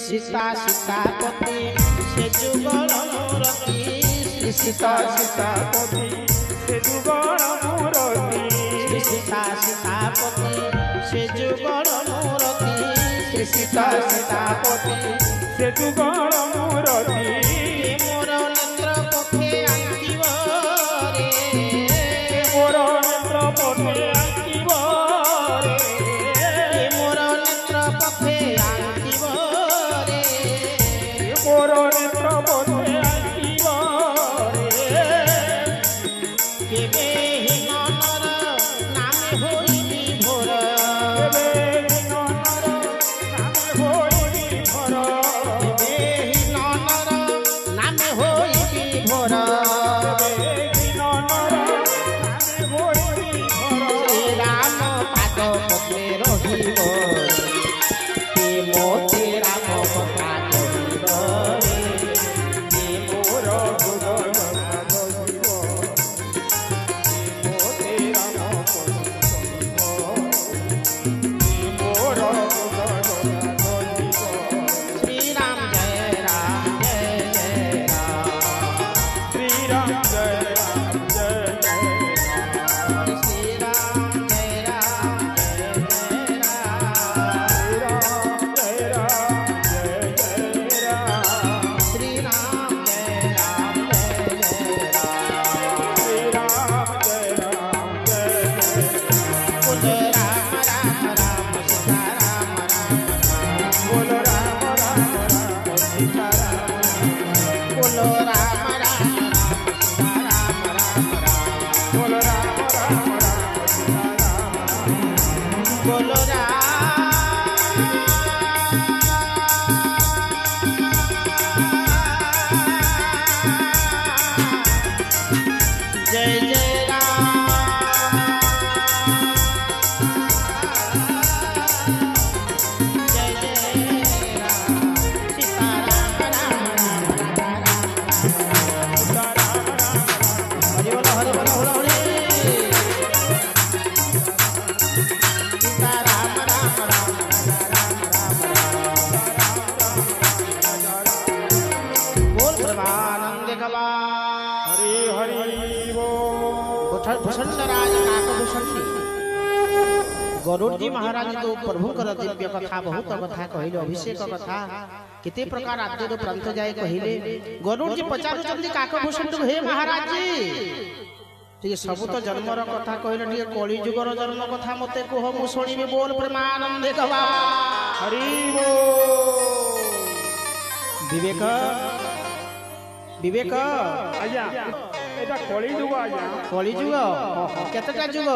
सीता सीतापति से जुगल मूर्ति सीता सीतापति से जुगल मूर्ति सीता सीतापति से जुगल मूर्ति सीता सीतापति से जुगल मूर्ति मोर नेत्र पखे आंकिब रे मोर नेत्र पखे आंकिब रे मोर नेत्र पखे आंकिब मोर नेत्र पखे आंकिब रे केबे हि मनर नामे होई विभोर केबे हि मनर नामे होई विभोर केबे हि मनर नामे होई विभोर केबे हि मनर नामे होई विभोर श्री राम पाद पद्मे रहिब के मोते राम कथा कहिब रे के मोर हृदय राधिब के मोते राम कहिब मोर हृदय राधिब श्री राम जय राम जय जय राम श्री राम जय राम जय जय राम श्री राम जय राम जय जय राम श्री राम जय राम जय जय राम श्री राम जय राम जय जय राम श्री राम जय राम जय जय बोलो राम राम राम सीता राम राम बोलो राम राम राम सीता राम बोलो राम राम राम सीता राम राम बोलो राम राम राम सीता राम बोलो राम जय जय राम जय जय राम सीता राम राम राम सीता राम राम हरि बोलो हरि बोलो हरि सीता राम राम राम बोल परमानंद गवा हरि हरि बोल भूषण राज काकभूषण गरुड़ जी महाराज तो प्रभु कर दिव्य कथा बहुत कथा कहले अभिषेक कथा केते प्रकार आद्य प्रांत जाए कहले गरुड़ जी पचारू चंदी काकभूषण तो हे महाराज जी ठीक सब तो जन्मर कथा कहले ठीक कली जुगर जन्म कथा मते कह मु सुनिबे बोल प्रेमानंदे गवा हरि बोल विवेक विवेक आज्ञा एटा कली जुग आज्ञा कली जुग केतटा जुग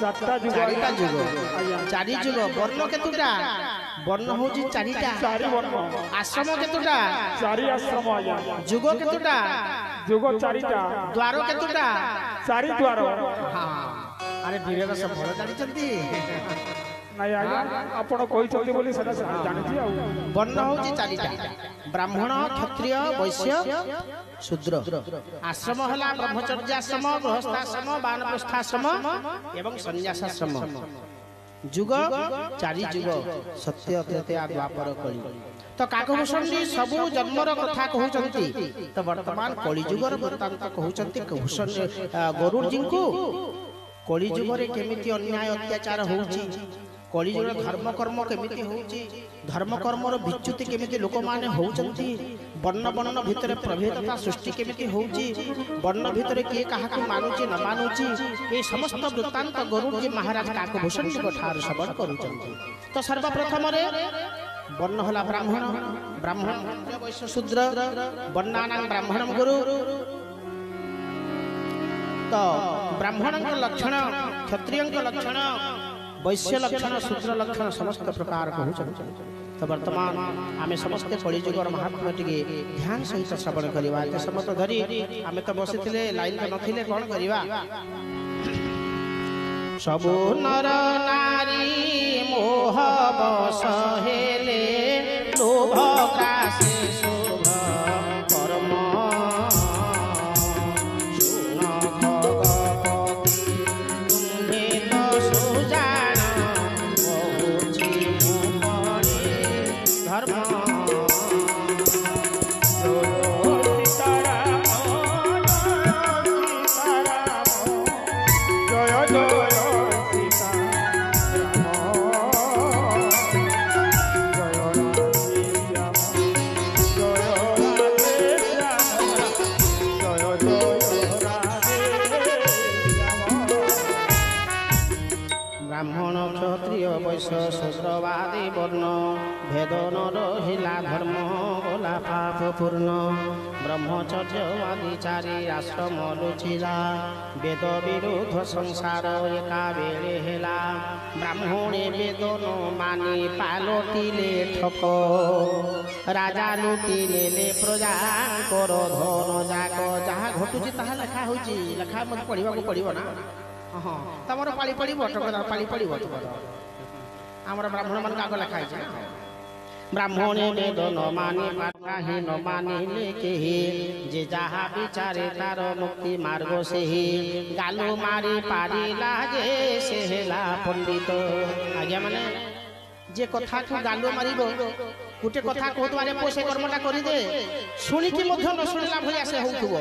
चारटा जुग चारिटा जुग आज्ञा चारि जुग वर्ण केतुटा वर्ण होजी चारिटा चारि वर्ण आश्रम केतुटा चारि आश्रम आज्ञा जुग केतुटा जुग चारिटा द्वार केतुटा चारि द्वार हां अरे विवेक सब भल जानि चंती ନାଇଁ ଆଜ୍ଞା ଆପଣ କହିଛନ୍ତି ବୋଲି ସେଟା ଜାଣିଛି ଆଉ ବର୍ଣ୍ଣ ହଉଛି ଚାରିଟା ବ୍ରାହ୍ମଣ କ୍ଷତ୍ରିୟ ବୈଶ୍ୟ ଶୂଦ୍ର ଆଶ୍ରମ ହେଲା ବ୍ରହ୍ମଚର୍ଯ୍ୟାଶ୍ରମ ଗୃହସ୍ଥାଶ୍ରମ ବାନପ୍ରସ୍ଥାଶ୍ରମ ଏବଂ ସନ୍ନ୍ୟାସାଶ୍ରମ ଯୁଗ ଚାରି ଯୁଗ ସତ୍ୟ ତ୍ରେତୟା ଦ୍ୱାପର କଳି ତ କାକଭୂଷଣଜୀ ସବୁ ଜନ୍ମର କଥା କହୁଛନ୍ତି ତ ବର୍ତ୍ତମାନ କଳି ଯୁଗର ବୃତ୍ତାନ୍ତ କହୁଛନ୍ତି ଗରୁଡ଼ଜୀଙ୍କୁ କଳି ଯୁଗରେ କେମିତି ଅନ୍ୟାୟ ଅତ୍ୟାଚାର ହେଉଛି କଳି ଯୁଗର ଧର୍ମକର୍ମ କେମିତି ହେଉଛି ଧର୍ମକର୍ମର ବିଚ୍ୟୁତି କେମିତି ଲୋକମାନେ ହେଉଛନ୍ତି ବର୍ଣ୍ଣ ବର୍ଣ୍ଣ ଭିତରେ ପ୍ରଭେଦତା ସୃଷ୍ଟି କେମିତି ହେଉଛି ବର୍ଣ୍ଣ ଭିତରେ କିଏ କାହାକୁ ମାନୁଛି ନ ମାନୁଛି ଏ ସମସ୍ତ ବୃତ୍ତାନ୍ତ ଗରୁଡ଼ଜୀ ମହାରାଜ କାକଭୂଷଣଜୀଙ୍କ ଠାରୁ ଶ୍ରବଣ କରୁଛନ୍ତି ତ ସର୍ବପ୍ରଥମରେ ବର୍ଣ୍ଣ ହେଲା ବ୍ରାହ୍ମଣ ବ୍ରାହ୍ମଣ ବୈଶ୍ୟ ଶୂଦ୍ର ବର୍ଣ୍ଣାନାଂ ବ୍ରାହ୍ମଣଂ ଗୁରୁ ତ ବ୍ରାହ୍ମଣଙ୍କ ଲକ୍ଷଣ କ୍ଷତ୍ରିୟଙ୍କ ଲକ୍ଷଣ ବୈଶ୍ୟ ଲକ୍ଷଣ ଶୂଦ୍ର ଲକ୍ଷଣ ସମସ୍ତ ପ୍ରକାର କହୁଛନ୍ତି ତ ବର୍ତ୍ତମାନ ଆମେ ସମସ୍ତେ କଳିଯୁଗର ମହାତ୍ମ୍ୟ ଟିକେ ଧ୍ୟାନ ସହିତ ଶ୍ରବଣ କରିବା ଏତେ ସମୟ ଧରି ଆମେ ତ ବସିଥିଲେ ଲାଇନରେ ନଥିଲେ କ'ଣ କରିବା ସବୁ ନର ନାରୀ ମୋହ ବଶ ହେଲେ ଲୋଭ ଗ୍ରାସେ ଶୋଭ କର୍ମ ଶୂଦ୍ରବାଦୀ ବର୍ଣ୍ଣ ଭେଦ ନ ରହିଲା ଧର୍ମ ଗଲା ପାପ ପୂର୍ଣ୍ଣ ବ୍ରହ୍ମଚର୍ଯ୍ୟବାଦୀ ଚାରି ଆଶ୍ରମ ଲୁଚିଲା ବେଦ ବିରୁଦ୍ଧ ସଂସାର ଏକା ବେଳେ ହେଲା ବ୍ରାହ୍ମଣେ ବେଦ ନ ମାନି ପାଲଟିଲେ ଠକ ରାଜା ଲୁଟି ନେଲେ ପ୍ରଜାଙ୍କର ଧନ ଯାକ ଯାହା ଘଟୁଛି ତାହା ଲେଖା ହେଉଛି ଲେଖା ମୋତେ ପଢ଼ିବାକୁ ପଡ଼ିବ ନା ହଁ ତମର ପାଳି ପଡ଼ିବ ପାଳି ପଡ଼ିବ ଆମର ବ୍ରାହ୍ମଣ ମାନଙ୍କୁ ଆଗ ଲେଖା ହେଇଛି ବ୍ରାହ୍ମଣେ ବେଦ ନ ମାନି କାହିଁ ନ ମାନିଲେ କେହି ଯେ ଯାହା ବିଚାରେ ତାର ମୁକ୍ତି ମାର୍ଗ ସେହି ଗାଲୁ ମାରି ପାରିଲା ଯେ ସେ ହେଲା ପଣ୍ଡିତ ଆଜ୍ଞା ମାନେ ଯେ କଥାକୁ ଗାଲୁ ମାରିବ ଗୋଟେ କଥା କହୁଥିବ ଆରେ ସେ କର୍ମଟା କରିଦେ ଶୁଣିକି ମଧ୍ୟ ନ ଶୁଣିଲା ଭଳିଆ ସେ ହଉଥିବ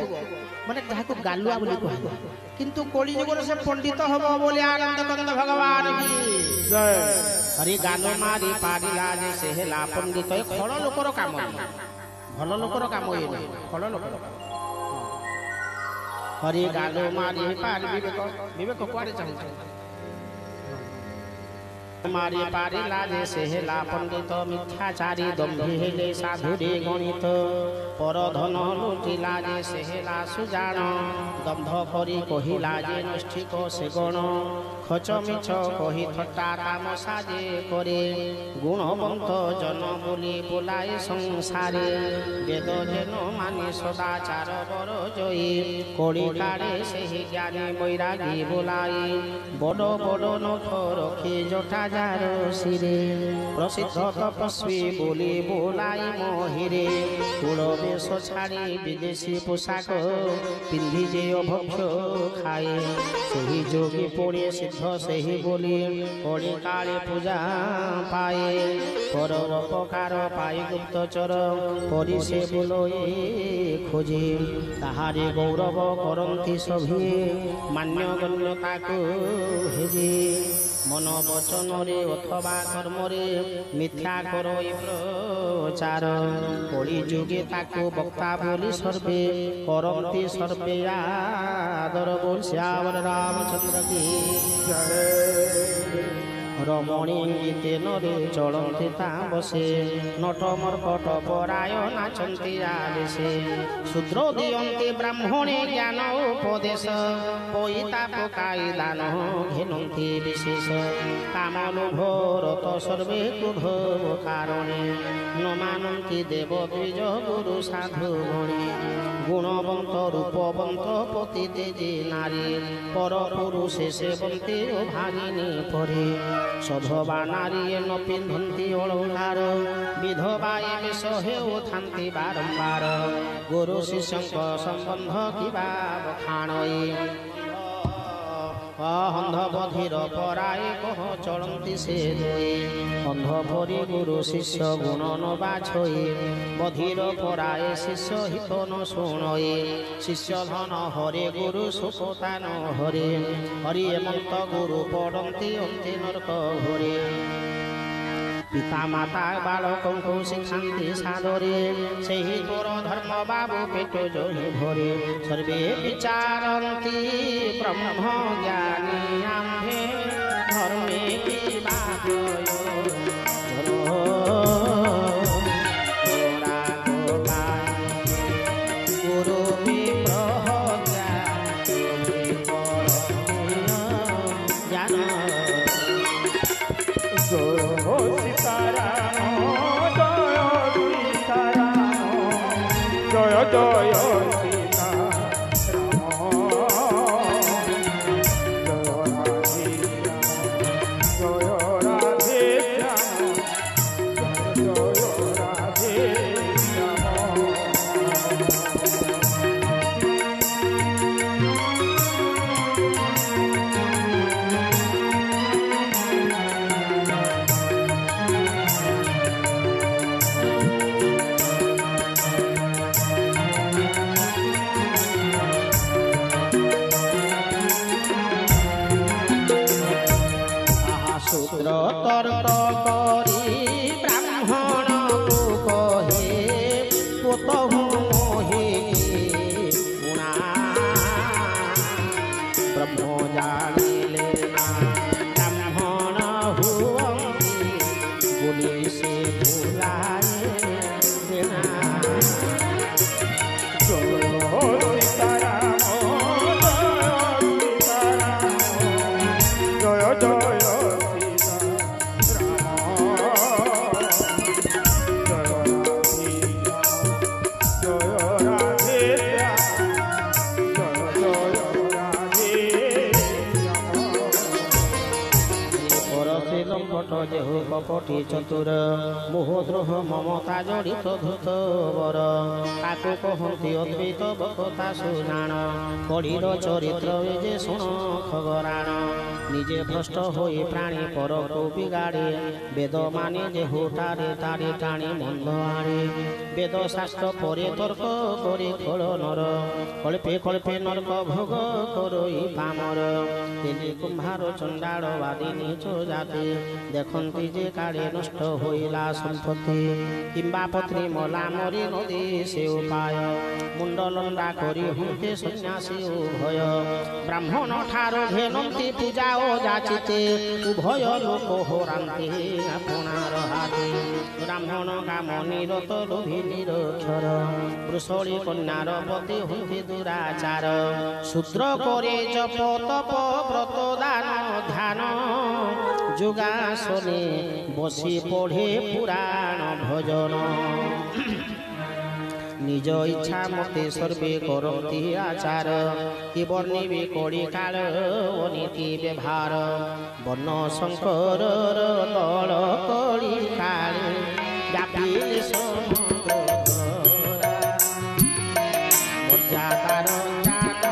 ମାନେ ଯାହାକୁ ଗାଲୁଆ ବୋଲି କୁହାଯିବ କିନ୍ତୁ କଳି ଯୁଗରେ ସେ ପଣ୍ଡିତ ହବ ବୋଲି ଆନନ୍ଦ କନ୍ଦ ଭଗବାନ କି ଜୟ ହରି ଗାଲୁ ମାରି ପାରିଲା ଯେ ସେ ହେଲା ପଣ୍ଡିତ ଏ ଖଳ ଲୋକର କାମ ଭଲ ଲୋକର କାମ ଇଏ ନୁହେଁ ଖଳ ଲୋକର ହରି ଗାଲୁ ମାରି ପାରି ବିବେକ କୁଆଡ଼େ ଚାହୁଁଛ ମାରି ପାରିଲା ଯେ ସେ ହେଲା ପଣ୍ଡିତ ମିଥ୍ୟାଚାରୀ ଦମ୍ଭୀ ହେଲେ ସାଧୁରେ ଗଣିତ ପରଧନ ଲୁଟିଲା ଯେ ସେ ହେଲା ସୁଜାଣ ଦମ୍ଭ କରି କହିଲା ଯେ ନୈଷ୍ଠିକ ସେ ଗଣ ଖଚ ମିଛ କହି ଥଟ୍ଟା ତାମସା ଯେ କରେ ଗୁଣବନ୍ତ ଜନ ବୋଲି ବୋଲାଏ ସଂସାରେ ବେଦ ଯେନ ମାନି ସଦାଚାର ବର ଜୟୀ କଳି କାଳେ ସେହି ଜ୍ଞାନୀ ବୈରାଗୀ ବୋଲାଇ ବଡ଼ ବଡ଼ ନଥ ରଖି ଜଟା ଶିରେ ପ୍ରସିଦ୍ଧ ତପସ୍ୱୀ ବୋଲି ବୋଲାଇ ମହିରେ କୁଳ ବେଶ ଛାଡ଼ି ବିଦେଶୀ ପୋଷାକ ପିନ୍ଧି ଯେ ଅଭକ୍ଷ ଖାଏ ସେହି ଯୋଗୀ ପଡ଼େ ସିଦ୍ଧ ସେହି ବୋଲି ପଡ଼ି କାଳେ ପୂଜା ପାଏ ପରର ପକାର ପାଇ ଗୁପ୍ତଚର ପରି ସେ ବୋଲୋଏ ଖୋଜେ ତାହାରେ ଗୌରବ କରନ୍ତି ସଭିଏ ମାନ୍ୟଗଣ୍ୟ ତାକୁ ହେଜେ ମନ ବଚନରେ ଅଥବା କର୍ମରେ ମିଥ୍ୟା କରଇ ପ୍ରଚାର କଳି ଯୁগে ତାକୁ ବକ୍ତା ବୋଲି ସର୍ବେ କରନ୍ତି ସର୍ବେ ଆଦର ବୋଲ ଶ୍ୟାମର ରାମଚନ୍ଦ୍ର କି ରମଣୀ ତେନରେ ଚଳନ୍ତି ତା ବସେ ନଟ ମର୍କଟ ପରାୟ ନାଚନ୍ତି ଆଲେସେ ଶୂଦ୍ର ଦିଅନ୍ତି ବ୍ରାହ୍ମଣେ ଜ୍ଞାନ ଉପଦେଶ ପଇତା ପକାଇ ଦାନ ଘେନନ୍ତି ବିଶେଷ କାମ ଲୋଭ ରତ ସର୍ବେ କ୍ରୋଧ କାରଣେ ନ ମାନନ୍ତି ଦେବ ଦ୍ୱିଜ ଗୁରୁ ସାଧୁ ଗଣେ গুণবন্ত রূপবন্ত পতিতে যে নারী পর পুরুষে সেবন্তে ও ভাগিনী পরে সধবা নারী ন পিন্ধন্তি অলঙ্କାର বিধবা এমে সহে ও থান্তি বারম্বার গুরু শিষ্যଙ୍କ সম্বন্ধ কিবা বখাণଇ অন্ধ বধির পরায়ে কহ চলন্তি সে দুই অন্ধ পরি গুরু শিষ্য গুণ নবা ছই বধির পরায়ে শিষ্য হিত ন শুণই শিষ্য ধন হরে গুরু সুপতান হরে হরি হেমন্ত গুরু পড়ন্তি অন্তি নরক ঘরে পিতা মাতা বালকଙ୍କୁ শিখান্তি সাদরে ସେହି ତୋର ଧର୍ମ ବାବୁ ପେଟ ଜୋହି ଭରେ ସର୍ବେ ବିଚାରନ୍ତି ବ୍ରହ୍ମ ଜ୍ଞାନୀ ଆମ୍ଭେ ଧର୍ମେ ଗୁରୁ ବିପ୍ରହ ଜ୍ଞାନ জয় জয় শূদ্র তর্ক করি ব্রাহ্মণକୁ কহে পোতহু মোহে গুণা ব্রহ্ম জানিলে না ব্রাহ্মণ হুয়ন্তি বলি সে ভুলায় দেনা জয় জয় যেহু কপটি চতুর মোহদ্রোহ মমতা জড়িত ধূত বর তাকে কহନ୍ତି অদ্বৈত বক্তা সুজাণ কড়ির চরিত্র এ যে শুণ খবরাণ নিজে ভ্রষ্ট হয়ে প্রাণী পরକୁ বিগাড়ে বেদ মানে যেহু টারে তারে টাণি মন্দ আড়ে বেদ শাস্ত্র পরে তর্ক করে খোল নর কল্পে কল্পে নরক ভোগ করই পামর তিনি কুম্ভার চণ্ডাଳ বাদী নিচ জাতি দেখন্তি যে কাଳେ নষ্ট হইলা সম্পত্তি কিংবা পত্নী মলা মরি নদী সে উপায় মুন্ড লଣ୍ଡା କରି ହୁଅନ୍ତେ ସନ୍ନ୍ୟାସୀ ଉଭୟ ବ୍ରାହ୍ମଣ ଠାରୁ ଘେନନ୍ତି ପୂଜା ଓ ଯାଚିତେ ଉଭୟ ଲୋକ ହରାନ୍ତି ଆପଣାର ହାତେ ବ୍ରାହ୍ମଣ କାମ ନିରତ ଲୋଭି ନିରକ୍ଷର ବୃଷଳି କନ୍ୟାର ପତି ହୁଅନ୍ତି ଦୁରାଚାର ଶୂଦ୍ର করে জপ তপ ব্রত দান ধ্যান যোগাসনে বসি পড়ে পুরাণ ভজন নিজ ইচ্ছা মতে সর্বে করন্তি আচার কি বর্ণিবে কড়ি কাল অনীতি ব্যবহার বর্ণ শঙ্কর দল কড়ি কাল ব্যাপিলে সমুদ্র মর্যাদার জান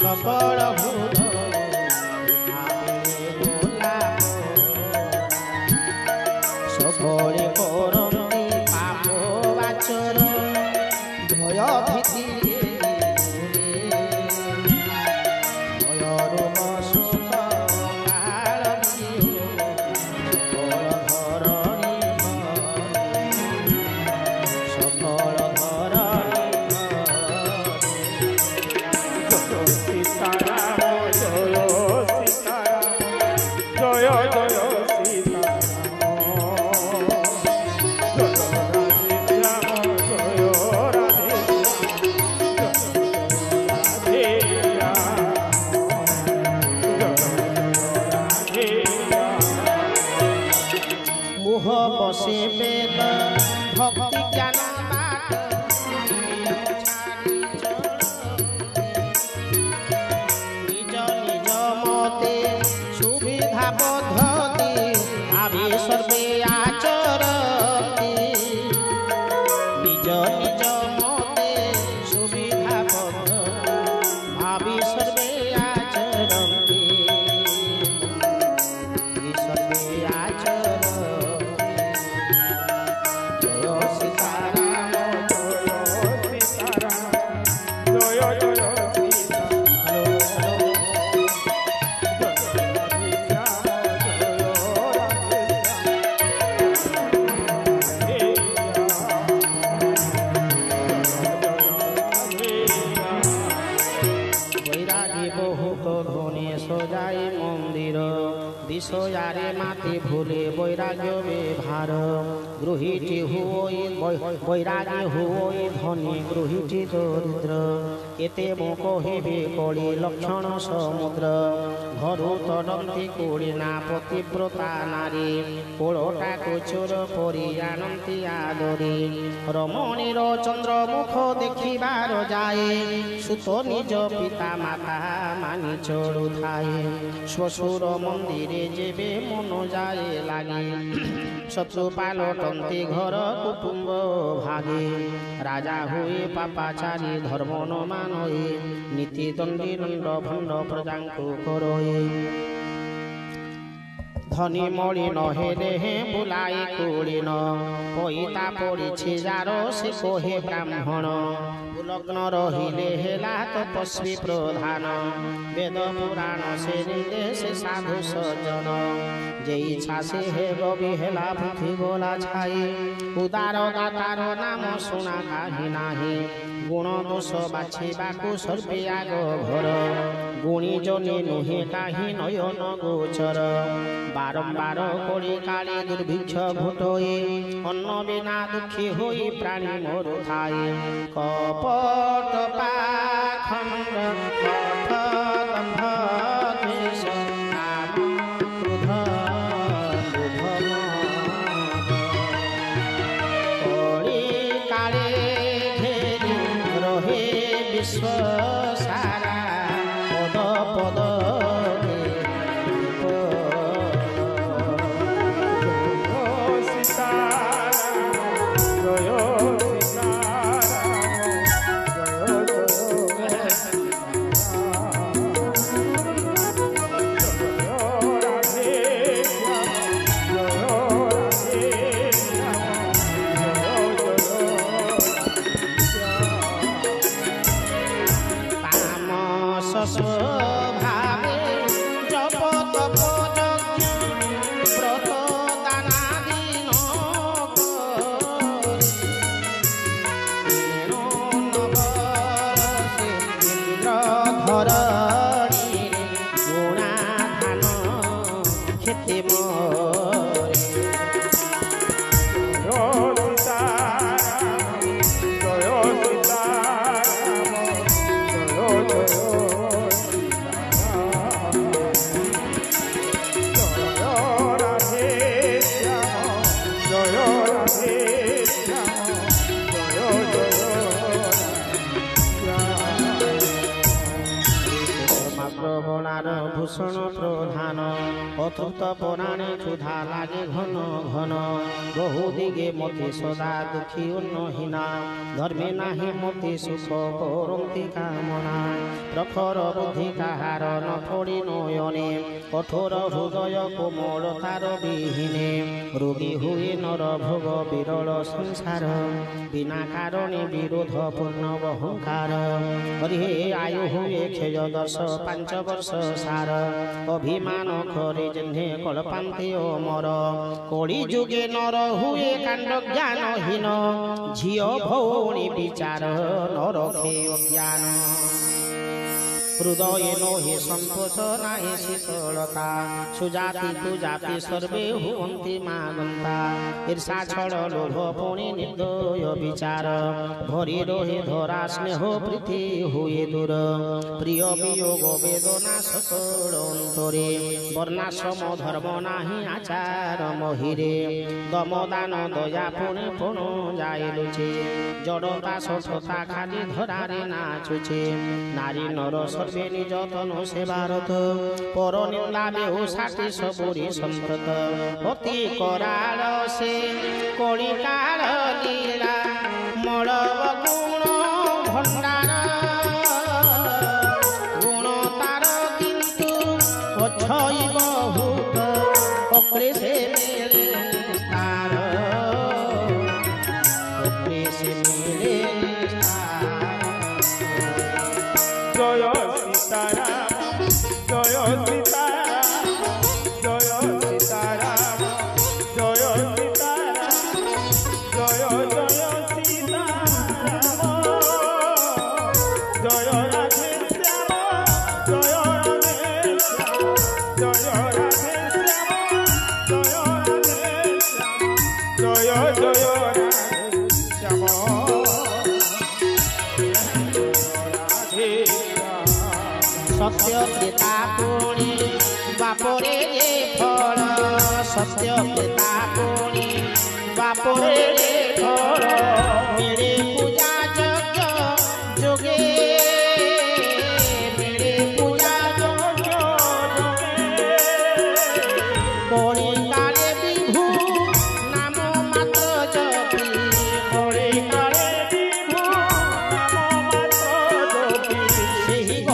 সকল ভূত সকলে করন্তি পাপ বাচর ভয় ভীতি ভয়রোগ সুখ কাল ধরণী মতে সুবিধা পদ্ধতি ভাবি সর্বে আচরতি নিজ নিজ মতে সুবিধা পদ্ধতি ভাবি সর্বে আচরতি সর্বে আচরতি জয় সীতারাম জয় জয় সজাই মন্দির বিষয়ারে মাতে ভুলে বৈরাগ্য ব্যবহার গৃহীটি হুই বৈরাগী হুই ধনী গৃহীটি দরিদ্র এতে মো কহিবে কলি লক্ষণ সমুদ্র ঘরু তদন্তি করি না পতিব্রতা নারী কোড়টাকু চোর পরি আনন্তি আদরি রমণীর চন্দ্রমুখ দেখিবার যায় সুত নিজ পিতা মাতা মানি চড়ু থায়ে শ্বশুর মন্দিরে যেবে মন যায় লাগে শত্রু পালটন্তি ঘর কুটুম্ব ভাগে রাজা হুয়ে পাপাচারী ধর্ম ন মানয়ে নীতি দণ্ডী দণ্ড ভণ্ড প্রজাঙ্কু করয়ে ধনী মଳି নহে দেহে বুলাই কুড়িন পইতা পড়িছি যার সে কোহে ব্রাহ্মণ লগ্ন রহিলে হেলা তপস্বী প্রধান বেদ পুরাণ সে নির্দেশে সাধু সজ্জন যে ইচ্ছা সে হে গবি হেলা পুথি গোলা ছাই উদার গাতার নাম শুনা কাহি নাহি গুণ দোষ বাছিବାକୁ সর্বে আগ ঘর গুণী জনে নুহে কাহি নয়ন গোচর বারম্বার করি কালী দুর্ভিক্ষ ঘটয়ে অন্ন বিনা দুঃখী হই প্রাণী মোর থাই কপট পাখণ্ড কঠ দম্ভ দ্বেষ কাম ক্রোধ লোভ কলি কালে ঘেরি রহে বিশ্ব সারা পদ পদ ভাবে জপ তপ যজ্ঞ ব্রত দানাদি ধরণী গুণা ধান খেতে মরে ভূষণ প্রধান অতৃপ্ত পুরাণে ক্ষুধা লাগে ঘন ঘন বহু দিগে মতি সদা দুঃখী উন্নহীনা ধর্মে নাহি মতি সুখ করন্তি কামনা প্রখর বুদ্ধি কাহার ন পড়ি নয়নে কঠোর হৃদয় কোমলতার বিহীনে রোগী হুয়ে নর ভোগ বিরল সংসার বিনা কারণে বিরোধ পূর্ণ অহংকার হরিহে আয়ু হুয়ে ক্ষয় 10-5 ବର୍ଷ ସାର ଅଭିମାନ କରି ଯେହ୍ନେ କଳ୍ପାନ୍ତି ଅମର କଳି ଯୁଗେ ନର ହୁଏ କାଣ୍ଡ ଜ୍ଞାନହୀନ ଝିଅ ଭଉଣୀ ବିଚାର ନ ରଖେ ଅଜ୍ଞାନ हृदय नोहि संतोष नाहि शीतलता सुजाति तुजाति सर्वे हुवन्ति मागन्ता ईर्षा छल लोभ पुनि निर्दय विचार भरी रहे धरा स्नेह प्रीति हुए दूर प्रिय वियोग वेदना सकल अंतरे वर्णाश्रम धर्म नाही आचार महिरे दमदान दया पुणे पुण जाए लुचे जड़ता सठता खाली धरारे नाचुचे नारी नर সর্বে নিজ তনু সেবারত পর নিন্দা বেহুসাটি সবুরি সম্প্রত অতি কৰাল সে কলিকাল লীলা মড়ব গুণ ভণ্ডার গুণ তার কিন্তু অছই বহুত অক্লেশে মেলে তার অক্লেশে মেলে জয় সীতারাম জয় সীতারাম জয় সীতারাম জয় সীতারাম জয় জয় সীতারাম জয় রাধে শ্যাম জয় রাধে শ্যাম জয় রাধে শ্যাম জয় রাধে শ্যাম জয় জয় রাধে শ্যাম সত্য পিতা পুণি বাপরে যে ফল সত্য পিতা পুণি বাপরে যে ফল মিলে পূজা যজ্ঞ যোগে মিলে পূজা যজ্ঞ যোগে কলিকালে বিভু নাম মাত্র জপি কলিকালে বিভু নাম মাত্র জপি সেই দীন